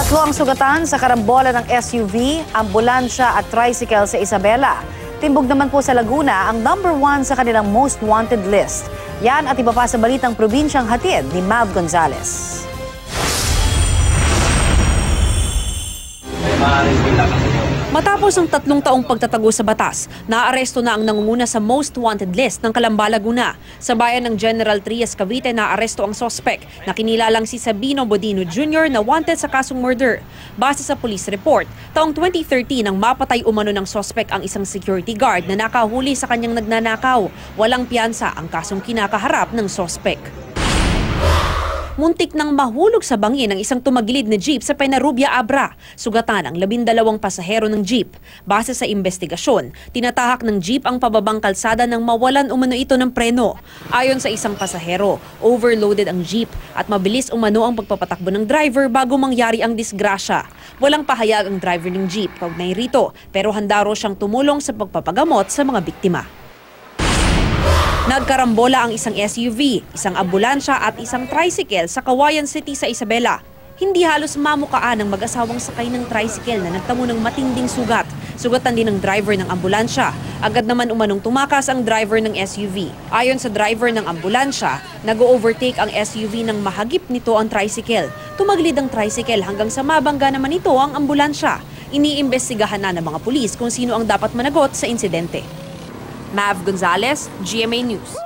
Tatlo ang sugatan sa karambola ng SUV, ambulansya at tricycle sa Isabela. Timbog naman po sa Laguna ang #1 sa kanilang most wanted list. Yan at iba pa sa balitang probinsyang hatid ni Mav Gonzales. Matapos ang 3 taong pagtatago sa batas, naaresto na ang nangunguna sa most wanted list ng Calamba, Laguna. Sa bayan ng General Trias, Cavite, naaresto ang sospek na kinilalang si Sabino Bodino Jr. na wanted sa kasong murder. Base sa police report, taong 2013 nang mapatay umano ng sospek ang isang security guard na nakahuli sa kanyang nagnanakaw. Walang piyansa ang kasong kinakaharap ng sospek. Muntik nang mahulog sa bangin ang isang tumagilid na jeep sa Penarrubia, Abra. Sugatan ang 12 pasahero ng jeep. Base sa investigasyon, tinatahak ng jeep ang pababang kalsada nang mawalan umano ito ng preno. Ayon sa isang pasahero, overloaded ang jeep at mabilis umano ang pagpapatakbo ng driver bago mangyari ang disgrasya. Walang pahayag ang driver ng jeep kaugnay rito, pero handa raw siyang tumulong sa pagpapagamot sa mga biktima. Nagkarambola ang isang SUV, isang ambulansya at isang tricycle sa Cauayan City sa Isabela. Hindi halos mamukaan ang mag-asawang sakay ng tricycle na nagtamo ng matinding sugat. Sugatan din ng driver ng ambulansya. Agad naman umanong tumakas ang driver ng SUV. Ayon sa driver ng ambulansya, nag-overtake ang SUV nang mahagip nito ang tricycle. Tumaglid ang tricycle hanggang sa mabangga naman ito ang ambulansya. Iniimbestigahan na ng mga pulis kung sino ang dapat managot sa insidente. Mav Gonzales, GMA News.